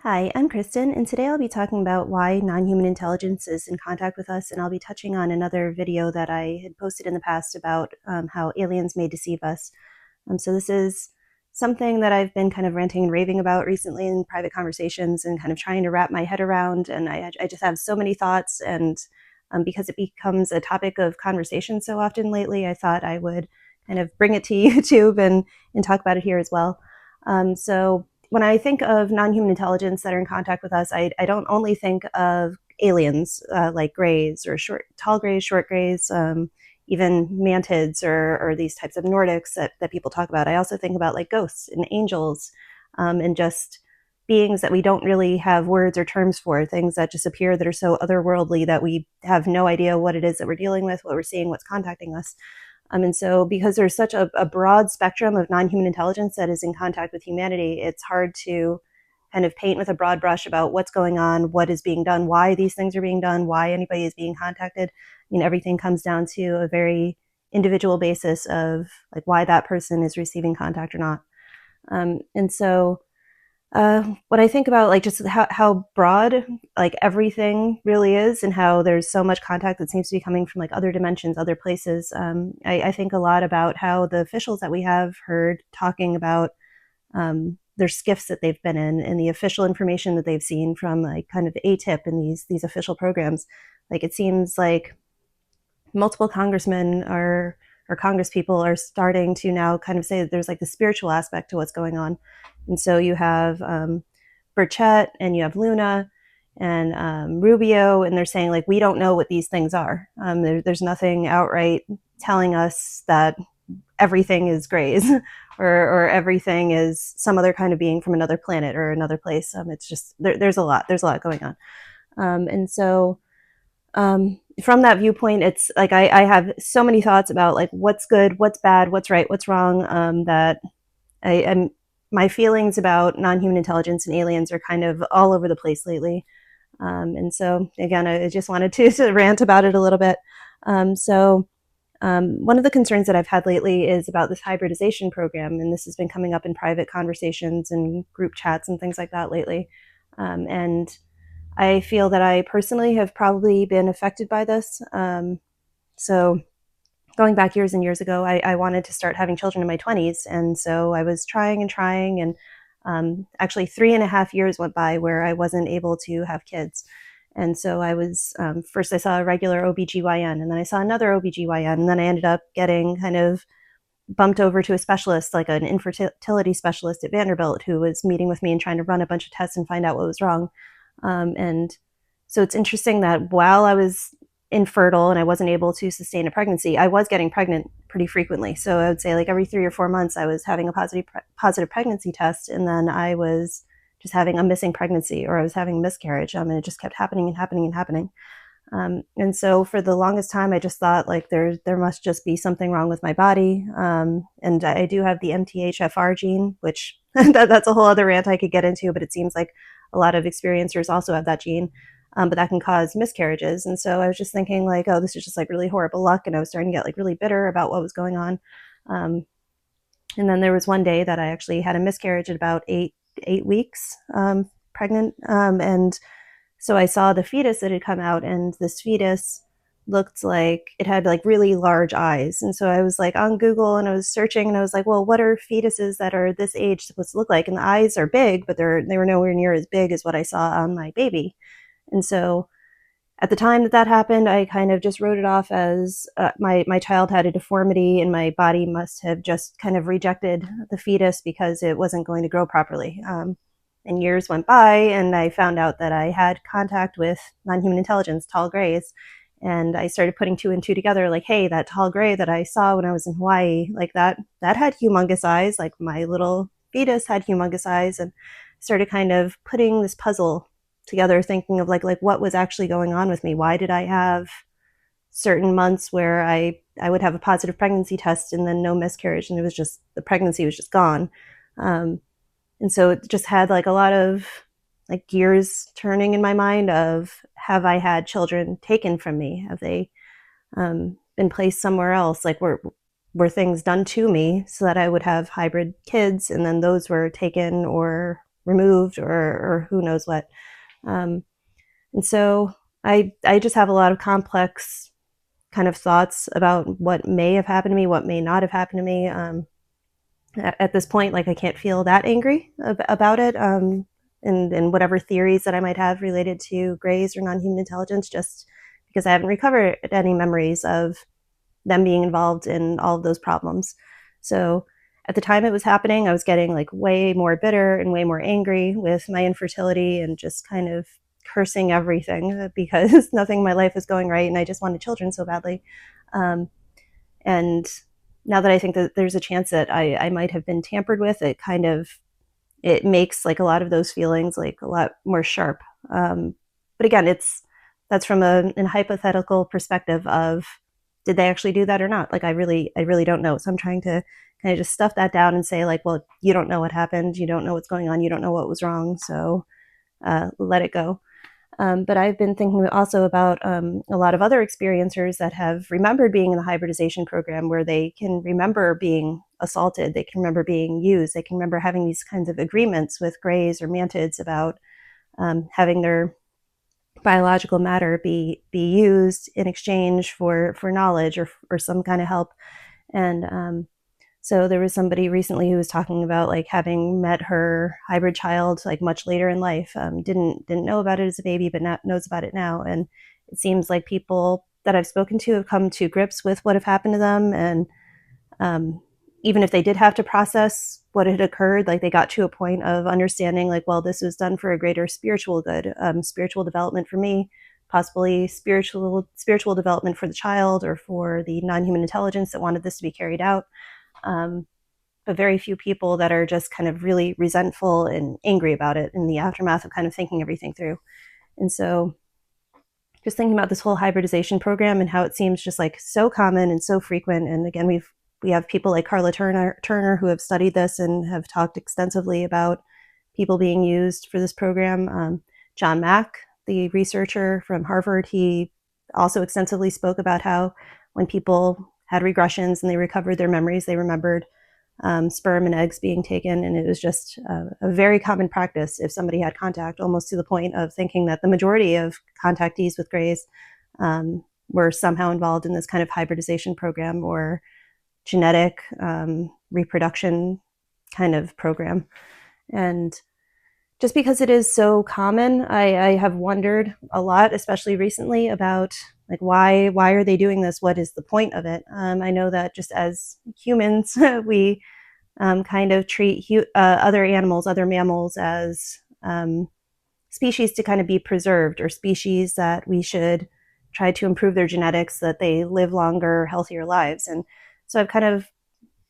Hi, I'm Kristen, and today I'll be talking about why non-human intelligence is in contact with us, and I'll be touching on another video that I had posted in the past about how aliens may deceive us. So this is something that I've been kind of ranting and raving about recently in private conversations and kind of trying to wrap my head around, and I just have so many thoughts, and because it becomes a topic of conversation so often lately, I thought I would kind of bring it to YouTube and talk about it here as well. So when I think of non-human intelligence that are in contact with us, I don't only think of aliens like grays or tall grays, short grays, even mantids or these types of Nordics that people talk about. I also think about like ghosts and angels and just beings that we don't really have words or terms for, things that just appear that are so otherworldly that we have no idea what it is that we're dealing with, what we're seeing, what's contacting us. And so because there's such a broad spectrum of non-human intelligence that is in contact with humanity, it's hard to kind of paint with a broad brush about what's going on, what is being done, why these things are being done, why anybody is being contacted. I mean, everything comes down to a very individual basis of like why that person is receiving contact or not. And so when I think about like just how broad like everything really is and how there's so much contact that seems to be coming from like other dimensions, other places, I think a lot about how the officials that we have heard talking about their skiffs that they've been in and the official information that they've seen from like kind of ATIP and these official programs. Like it seems like multiple congressmen or congress people are starting to now kind of say that there's like the spiritual aspect to what's going on. And so you have Burchett and you have Luna and Rubio, and they're saying like we don't know what these things are. There's nothing outright telling us that everything is grays or everything is some other kind of being from another planet or another place. It's just there's a lot going on. And so from that viewpoint, it's like I have so many thoughts about like what's good, what's bad, what's right, what's wrong. That am my feelings about non-human intelligence and aliens are kind of all over the place lately. And so again, I just wanted to rant about it a little bit. One of the concerns that I've had lately is about this hybridization program, and this has been coming up in private conversations and group chats and things like that lately. And I feel that I personally have probably been affected by this. So going back years and years ago, I wanted to start having children in my 20s. And so I was trying and trying. And actually, 3.5 years went by where I wasn't able to have kids. And so I was, first I saw a regular OBGYN, and then I saw another OBGYN, and then I ended up getting kind of bumped over to a specialist, like an infertility specialist at Vanderbilt, who was meeting with me and trying to run a bunch of tests and find out what was wrong. And so it's interesting that while I was infertile and I wasn't able to sustain a pregnancy, I was getting pregnant pretty frequently. So I would say like every 3 or 4 months, I was having a positive pregnancy test, and then I was just having a missing pregnancy or I was having a miscarriage. And it just kept happening and happening and happening. And so for the longest time, I just thought like there must just be something wrong with my body. And I do have the MTHFR gene, which that's a whole other rant I could get into, but it seems like a lot of experiencers also have that gene. But that can cause miscarriages. And so I was just thinking like, oh, this is just like really horrible luck. And I was starting to get like really bitter about what was going on. Um, and then there was one day that I actually had a miscarriage at about eight weeks pregnant. And so I saw the fetus that had come out, and this fetus looked like it had like really large eyes. And so I was like on Google and I was searching and I was like, well, what are fetuses that are this age supposed to look like? And the eyes are big, but they were nowhere near as big as what I saw on my baby. And so at the time that happened, I kind of just wrote it off as my child had a deformity and my body must have just kind of rejected the fetus because it wasn't going to grow properly. And years went by, and I found out that I had contact with non-human intelligence, tall grays, and I started putting two and two together. Like, hey, that tall gray that I saw when I was in Hawaii, like that had humongous eyes. Like my little fetus had humongous eyes, and started kind of putting this puzzle together, thinking of like what was actually going on with me. Why did I have certain months where I would have a positive pregnancy test and then no miscarriage, and it was just the pregnancy was just gone. And so it just had like a lot of like gears turning in my mind of, have I had children taken from me? Have they been placed somewhere else? Like were things done to me so that I would have hybrid kids, and then those were taken or removed or who knows what. Um, and so I just have a lot of complex kind of thoughts about what may have happened to me, what may not have happened to me. At this point, like I can't feel that angry about it. And whatever theories that I might have related to grays or non-human intelligence, just because I haven't recovered any memories of them being involved in all of those problems. So at the time it was happening, I was getting like way more bitter and way more angry with my infertility and just kind of cursing everything because nothing in my life was going right and I just wanted children so badly. Um, and now that I think that there's a chance that I might have been tampered with, it kind of it makes like a lot of those feelings like a lot more sharp. But again, that's from an hypothetical perspective of did they actually do that or not? Like I really don't know. So I'm trying to kind of just stuff that down and say like, well, you don't know what happened, you don't know what's going on, you don't know what was wrong, so let it go. But I've been thinking also about a lot of other experiencers that have remembered being in the hybridization program where they can remember being assaulted, they can remember being used, they can remember having these kinds of agreements with grays or mantids about having their biological matter be used in exchange for knowledge or some kind of help. And so there was somebody recently who was talking about like having met her hybrid child like much later in life. Didn't know about it as a baby, but knows about it now. And it seems like people that I've spoken to have come to grips with what have happened to them, and um, even if they did have to process what had occurred, like they got to a point of understanding, like, well, this was done for a greater spiritual good, spiritual development for me, possibly spiritual development for the child or for the non-human intelligence that wanted this to be carried out. Um, but very few people that are just kind of really resentful and angry about it in the aftermath of kind of thinking everything through. And so just thinking about this whole hybridization program and how it seems just like so common and so frequent. And again, we have people like Carla Turner who have studied this and have talked extensively about people being used for this program. John Mack, the researcher from Harvard, he also extensively spoke about how when people had regressions and they recovered their memories, they remembered sperm and eggs being taken. And it was just a very common practice if somebody had contact, almost to the point of thinking that the majority of contactees with grays were somehow involved in this kind of hybridization program or genetic reproduction kind of program. And just because it is so common, I have wondered a lot, especially recently, about like why are they doing this? What is the point of it? I know that just as humans, we kind of treat other animals, other mammals, as species to kind of be preserved, or species that we should try to improve their genetics so that they live longer, healthier lives. And so I've kind of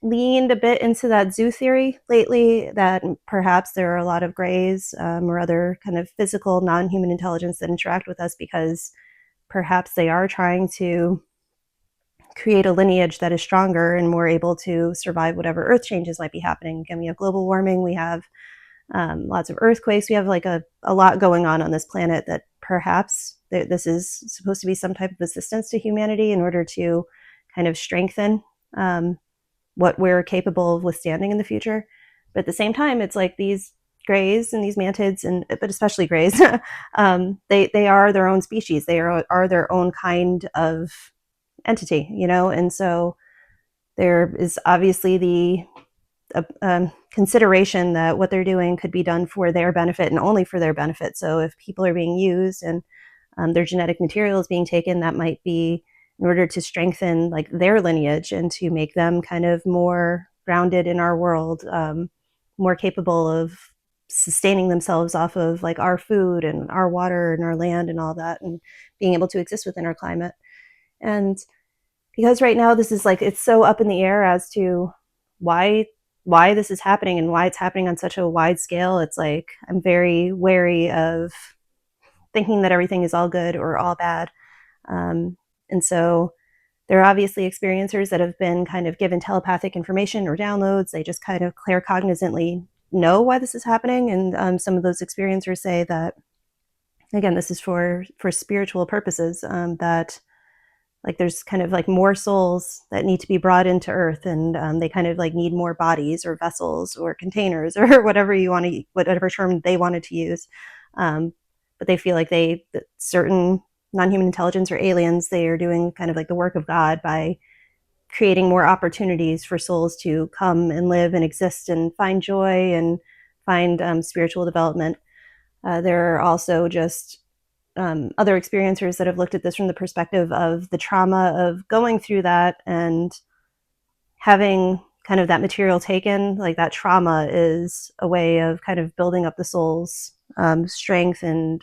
leaned a bit into that zoo theory lately, that perhaps there are a lot of grays or other kind of physical non-human intelligence that interact with us because perhaps they are trying to create a lineage that is stronger and more able to survive whatever earth changes might be happening. Again, we have global warming, we have lots of earthquakes, we have like a lot going on this planet that perhaps this is supposed to be some type of assistance to humanity in order to kind of strengthen what we're capable of withstanding in the future. But at the same time, it's like these grays and these mantids, and but especially grays, they are their own species. They are their own kind of entity, you know. And so there is obviously the consideration that what they're doing could be done for their benefit and only for their benefit. So if people are being used and their genetic material is being taken, that might be in order to strengthen like their lineage and to make them kind of more grounded in our world, more capable of sustaining themselves off of like our food and our water and our land and all that, and being able to exist within our climate. And because right now this is like, it's so up in the air as to why this is happening and why it's happening on such a wide scale, it's like I'm very wary of thinking that everything is all good or all bad. And so there are obviously experiencers that have been kind of given telepathic information or downloads. They just kind of claircognizantly know why this is happening. And some of those experiencers say that, again, this is for spiritual purposes, that like there's kind of like more souls that need to be brought into Earth, and they kind of like need more bodies or vessels or containers or whatever you want to, whatever term they wanted to use. But they feel like that certain non-human intelligence or aliens, they are doing kind of like the work of God by creating more opportunities for souls to come and live and exist and find joy and find spiritual development. There are also just other experiencers that have looked at this from the perspective of the trauma of going through that and having kind of that material taken. Like that trauma is a way of kind of building up the soul's strength and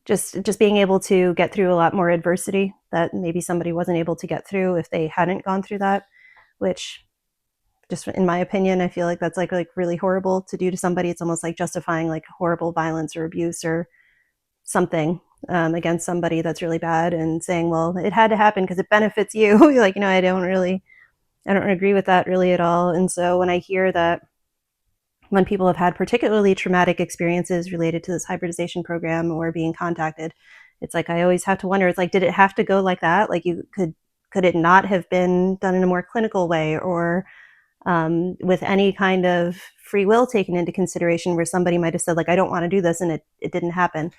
just being able to get through a lot more adversity that maybe somebody wasn't able to get through if they hadn't gone through that, which just in my opinion, I feel like that's like really horrible to do to somebody. It's almost like justifying like horrible violence or abuse or something against somebody that's really bad and saying, well, it had to happen because it benefits you. Like, I don't agree with that really at all. And so when I hear that when people have had particularly traumatic experiences related to this hybridization program or being contacted, it's like I always have to wonder, it's like, did it have to go like that? Like could it not have been done in a more clinical way, or with any kind of free will taken into consideration, where somebody might have said, like, I don't want to do this, and it didn't happen.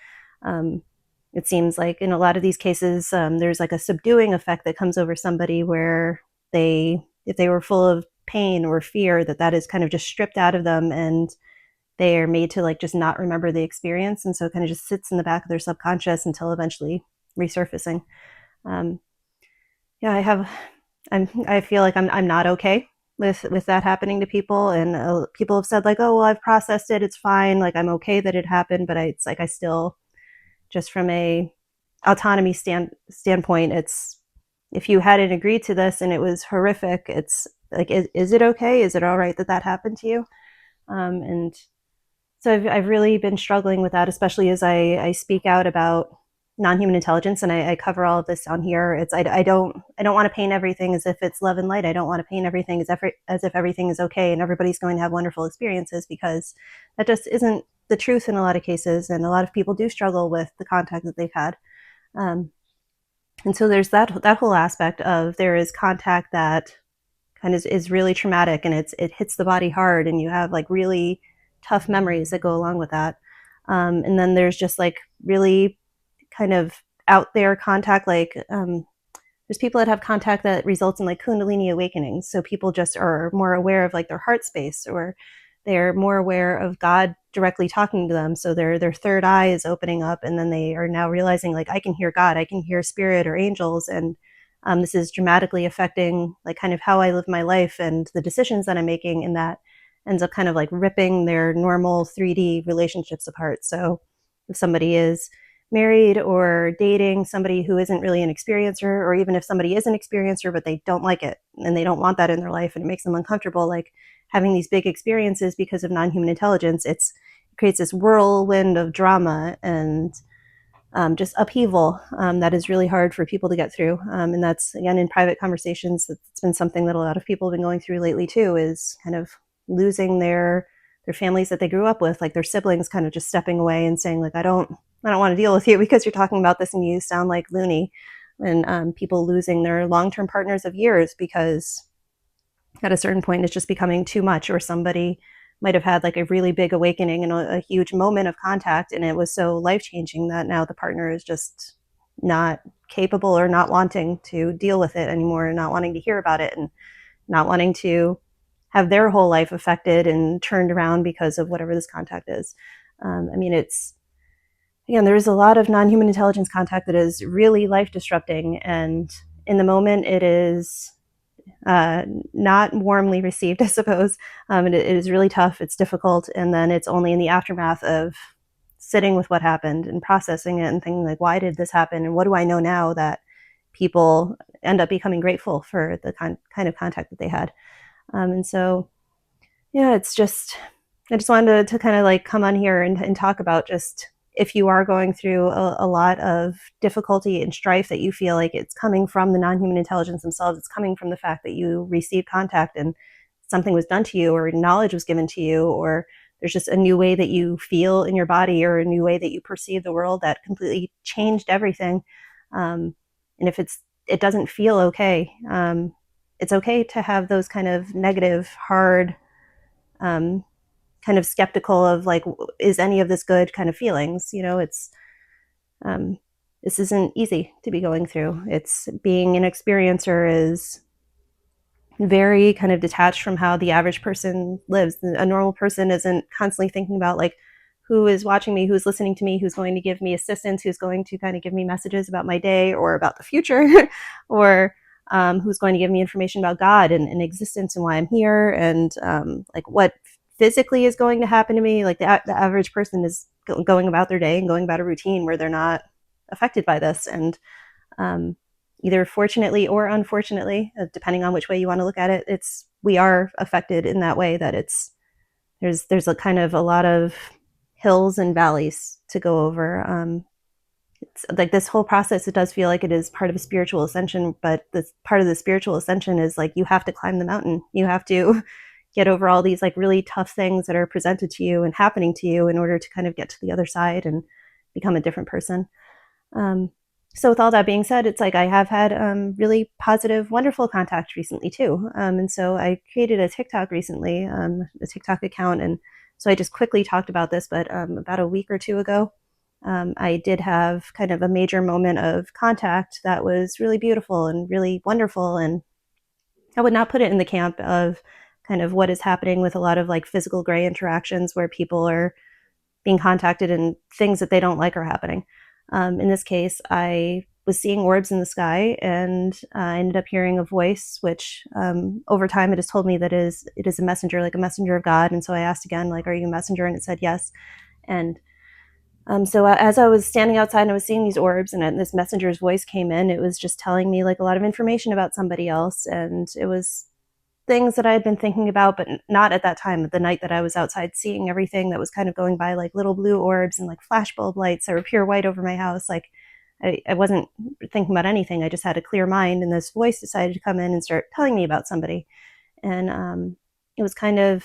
It seems like in a lot of these cases, there's like a subduing effect that comes over somebody where if they were full of pain or fear, that is kind of just stripped out of them, and they are made to like just not remember the experience, and so it kind of just sits in the back of their subconscious until eventually resurfacing. Yeah, I feel like I'm not okay with that happening to people, and people have said like, oh well, I've processed it, it's fine, like I'm okay that it happened, but it's like I still, just from a autonomy standpoint, it's, if you hadn't agreed to this and it was horrific, it's like, is it okay? Is it all right that happened to you? And so I've really been struggling with that, especially as I speak out about non-human intelligence, and I cover all of this on here. It's I don't want to paint everything as if it's love and light. I don't want to paint everything as if everything is okay and everybody's going to have wonderful experiences, because that just isn't the truth in a lot of cases, and a lot of people do struggle with the contact that they've had. And so there's that whole aspect of, there is contact that kind of is really traumatic, and it hits the body hard, and you have like really tough memories that go along with that. And then there's just like really kind of out there contact, like there's people that have contact that results in like Kundalini awakenings. So people just are more aware of like their heart space, or they're more aware of God directly talking to them. So their third eye is opening up, and then they are now realizing, like, I can hear God, I can hear spirit or angels, and this is dramatically affecting like kind of how I live my life and the decisions that I'm making, and that ends up kind of like ripping their normal 3D relationships apart. So if somebody is married or dating somebody who isn't really an experiencer, or even if somebody is an experiencer but they don't like it and they don't want that in their life and it makes them uncomfortable, like having these big experiences because of non-human intelligence, it creates this whirlwind of drama and just upheaval that is really hard for people to get through. And that's, again, in private conversations, it's been something that a lot of people have been going through lately too, is kind of losing their families that they grew up with, like their siblings kind of just stepping away and saying, like, I don't want to deal with you because you're talking about this and you sound like loony. And people losing their long-term partners of years because at a certain point it's just becoming too much, or somebody might have had like a really big awakening and a huge moment of contact, and it was so life-changing that now the partner is just not capable or not wanting to deal with it anymore, and not wanting to hear about it, and not wanting to have their whole life affected and turned around because of whatever this contact is. I mean, it's, again, there's a lot of non-human intelligence contact that is really life-disrupting, and in the moment it is not warmly received, I suppose. It is really tough, it's difficult, and then it's only in the aftermath of sitting with what happened and processing it and thinking, like, why did this happen, and what do I know now, that people end up becoming grateful for the kind of contact that they had. And so, yeah, it's just, I just wanted to kind of like come on here and talk about, just if you are going through a lot of difficulty and strife that you feel like it's coming from the non-human intelligence themselves, it's coming from the fact that you received contact and something was done to you, or knowledge was given to you, or there's just a new way that you feel in your body, or a new way that you perceive the world that completely changed everything. And if it doesn't feel okay, it's okay to have those kind of negative, hard, um, kind of skeptical of like, is any of this good kind of feelings. It's um, this isn't easy to be going through. It's being an experiencer is very kind of detached from how the average person lives. A normal person isn't constantly thinking about like who is watching me, who's listening to me, who's going to give me assistance, who's going to kind of give me messages about my day or about the future, or who's going to give me information about God and existence and why I'm here, and like what physically is going to happen to me. Like the average person is going about their day and going about a routine where they're not affected by this. And um, either fortunately or unfortunately, depending on which way you want to look at it, we are affected in that way that there's a kind of a lot of hills and valleys to go over. It's like this whole process, it does feel like it is part of a spiritual ascension, but this part of the spiritual ascension is like you have to climb the mountain. You have to get over all these like really tough things that are presented to you and happening to you in order to kind of get to the other side and become a different person. Um, so with all that being said, it's like I have had really positive, wonderful contact recently too. And so I created a TikTok recently, a TikTok account. And so I just quickly talked about this, but about a week or two ago, I did have kind of a major moment of contact that was really beautiful and really wonderful. And I would not put it in the camp of kind of what is happening with a lot of like physical gray interactions where people are being contacted and things that they don't like are happening. In this case, I was seeing orbs in the sky, and I ended up hearing a voice, which over time it has told me that it is a messenger, like a messenger of God. And so I asked again, like, "Are you a messenger?" And it said yes. And so as I was standing outside and I was seeing these orbs, and this messenger's voice came in, it was just telling me like a lot of information about somebody else, and it was things that I had been thinking about, but not at that time. The night that I was outside seeing everything that was kind of going by, like little blue orbs and like flashbulb lights that were pure white over my house. Like I wasn't thinking about anything. I just had a clear mind, and this voice decided to come in and start telling me about somebody. And it was kind of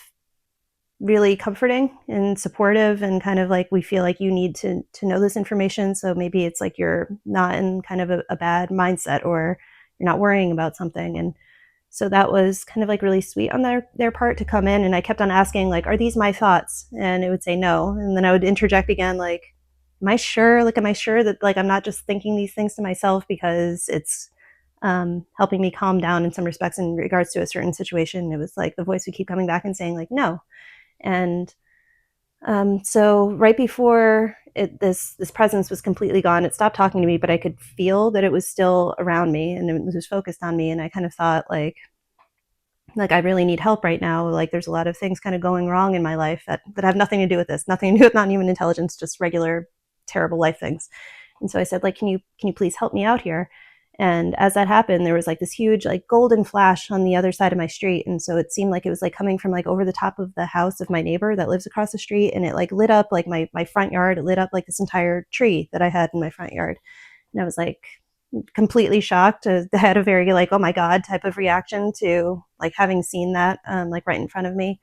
really comforting and supportive, and kind of like we feel like you need to know this information. So maybe it's like you're not in kind of a bad mindset, or you're not worrying about something. And so that was kind of like really sweet on their part to come in. And I kept on asking, like, are these my thoughts? And it would say no. And then I would interject again, like, am I sure? Like, am I sure that like I'm not just thinking these things to myself because it's helping me calm down in some respects in regards to a certain situation? And it was like the voice would keep coming back and saying, like, no. And so right before this presence was completely gone, it stopped talking to me, but I could feel that it was still around me and it was focused on me. And I kind of thought, like I really need help right now. Like there's a lot of things kind of going wrong in my life that have nothing to do with this, nothing to do with non-human intelligence, just regular terrible life things. And so I said, like, can you please help me out here? And as that happened, there was like this huge like golden flash on the other side of my street. And so it seemed like it was like coming from like over the top of the house of my neighbor that lives across the street. And it like lit up like my front yard. It lit up like this entire tree that I had in my front yard. And I was like completely shocked. I had a very like, oh my God type of reaction to like having seen that like right in front of me.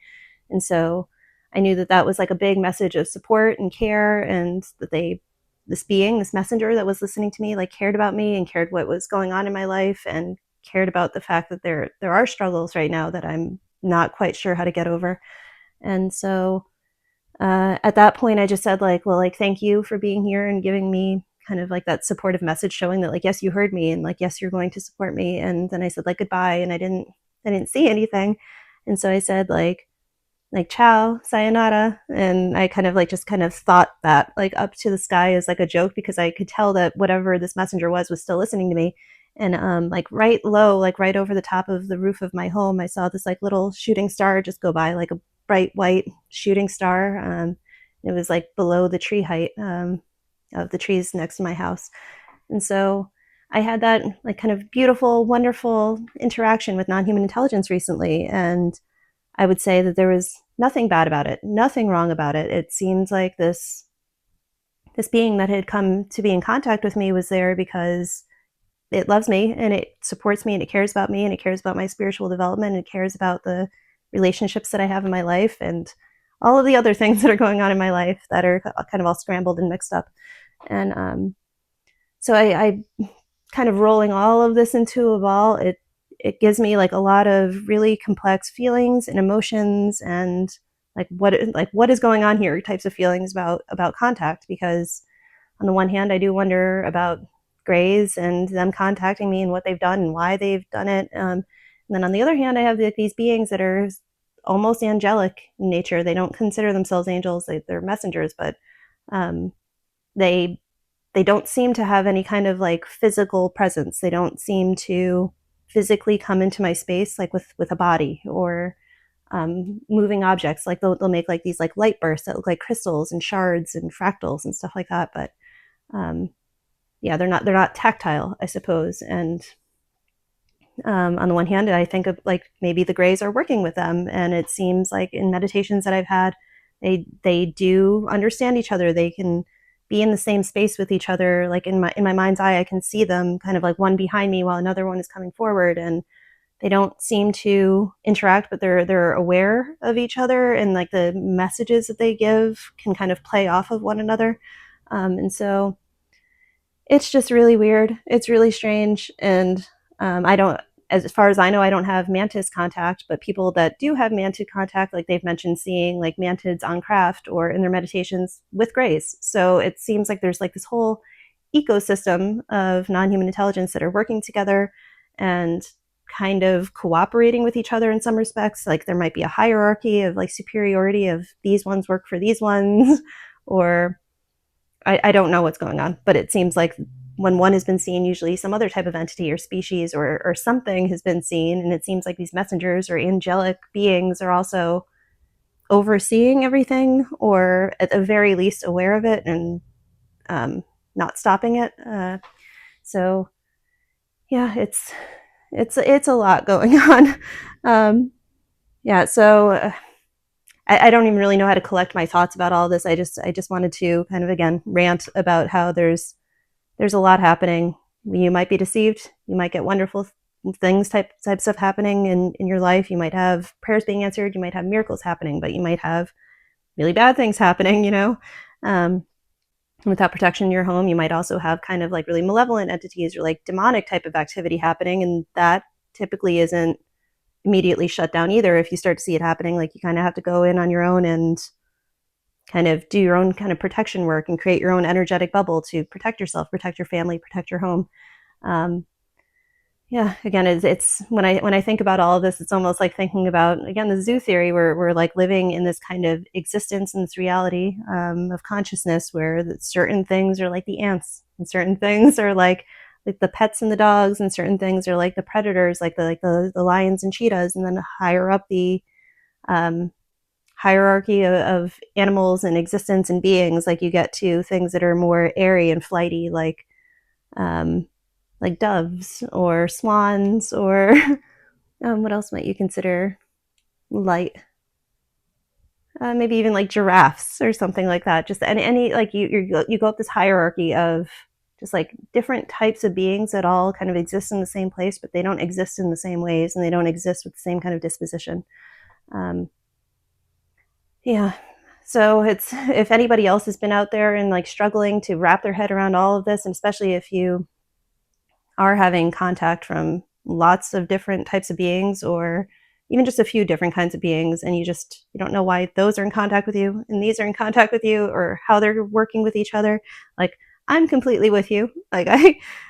And so I knew that that was like a big message of support and care, and that this messenger that was listening to me, like cared about me and cared what was going on in my life, and cared about the fact that there are struggles right now that I'm not quite sure how to get over. And so at that point, I just said like, well, like, thank you for being here and giving me kind of like that supportive message, showing that like, yes, you heard me, and like, yes, you're going to support me. And then I said like goodbye, and I didn't see anything. And so I said like ciao, sayonara. And I kind of like just kind of thought that like up to the sky as like a joke, because I could tell that whatever this messenger was still listening to me. And like right low, like right over the top of the roof of my home, I saw this like little shooting star just go by, like a bright white shooting star. It was like below the tree height of the trees next to my house. And so I had that like kind of beautiful, wonderful interaction with non-human intelligence recently. And I would say that there was nothing bad about it, nothing wrong about it. It seemed like this being that had come to be in contact with me was there because it loves me and it supports me and it cares about me and it cares about my spiritual development and it cares about the relationships that I have in my life and all of the other things that are going on in my life that are kind of all scrambled and mixed up. And so I kind of rolling all of this into a ball, it gives me like a lot of really complex feelings and emotions, and what is going on here types of feelings about contact. Because on the one hand, I do wonder about grays and them contacting me and what they've done and why they've done it. And then on the other hand, I have these beings that are almost angelic in nature. They don't consider themselves angels; they're messengers, but um, they they don't seem to have any kind of like physical presence. They don't seem to physically come into my space like with a body or moving objects. Like they'll make like these like light bursts that look like crystals and shards and fractals and stuff like that. But um, yeah, they're not tactile, I suppose. And on the one hand, I think of like maybe the grays are working with them, and it seems like in meditations that I've had, they do understand each other. They can be in the same space with each other. Like in my mind's eye, I can see them kind of like one behind me while another one is coming forward, and they don't seem to interact, but they're aware of each other, and like the messages that they give can kind of play off of one another. And so it's just really weird. It's really strange. And I don't, as far as I know, I don't have mantis contact, but people that do have mantid contact, like they've mentioned seeing like mantids on craft or in their meditations with grays. So it seems like there's like this whole ecosystem of non-human intelligence that are working together and kind of cooperating with each other in some respects. Like there might be a hierarchy of like superiority of these ones work for these ones, or I don't know what's going on, but it seems like when one has been seen, usually some other type of entity or species or something has been seen. And it seems like these messengers or angelic beings are also overseeing everything, or at the very least aware of it and not stopping it. So yeah, it's a lot going on. Yeah, so I don't even really know how to collect my thoughts about all this. I just wanted to kind of again rant about how there's a lot happening. You might be deceived. You might get wonderful things types of happening in your life. You might have prayers being answered. You might have miracles happening, but you might have really bad things happening. Without protection in your home, you might also have kind of like really malevolent entities or like demonic type of activity happening, and that typically isn't immediately shut down either. If you start to see it happening, like you kind of have to go in on your own and kind of do your own kind of protection work and create your own energetic bubble to protect yourself, protect your family, protect your home. Um, yeah, again, it's when I think about all of this, it's almost like thinking about again the zoo theory, where we're like living in this kind of existence in this reality of consciousness, where certain things are like the ants, and certain things are like the pets and the dogs, and certain things are like the predators, like the lions and cheetahs, and then higher up the um, hierarchy of animals and existence and beings, like you get to things that are more airy and flighty, um, like doves or swans, or what else might you consider light? Maybe even like giraffes or something like that. Just any like you go up this hierarchy of just like different types of beings that all kind of exist in the same place, but they don't exist in the same ways, and they don't exist with the same kind of disposition. Um, yeah. So it's if anybody else has been out there and like struggling to wrap their head around all of this, and especially if you are having contact from lots of different types of beings, or even just a few different kinds of beings, and you don't know why those are in contact with you and these are in contact with you, or how they're working with each other, like I'm completely with you. Like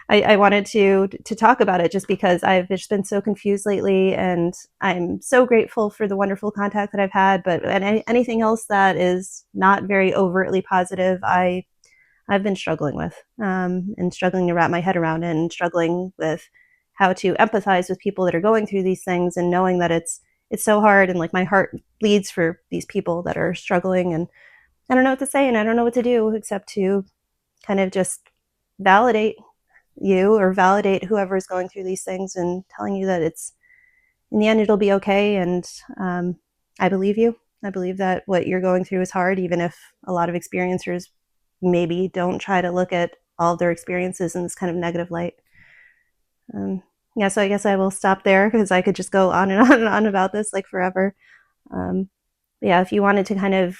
I wanted to talk about it just because I've just been so confused lately, and I'm so grateful for the wonderful contact that I've had. But anything else that is not very overtly positive, I've been struggling with, and struggling to wrap my head around, and struggling with how to empathize with people that are going through these things, and knowing that it's so hard, and like my heart bleeds for these people that are struggling, and I don't know what to say, and I don't know what to do except to kind of just validate you, or validate whoever is going through these things, and telling you that it's in the end it'll be okay. And I believe you. I believe that what you're going through is hard, even if a lot of experiencers maybe don't try to look at all of their experiences in this kind of negative light. Yeah, so I guess I will stop there, because I could just go on and on and on about this like forever. Um, Yeah, if you wanted to kind of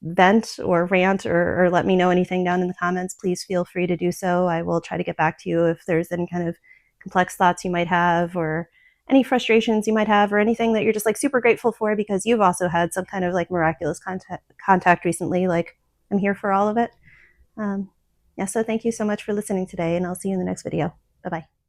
vent or rant or let me know anything down in the comments, please feel free to do so. I will try to get back to you if there's any kind of complex thoughts you might have, or any frustrations you might have, or anything that you're just like super grateful for because you've also had some kind of like miraculous contact recently. Like, I'm here for all of it. Yeah, so thank you so much for listening today, and I'll see you in the next video. Bye bye.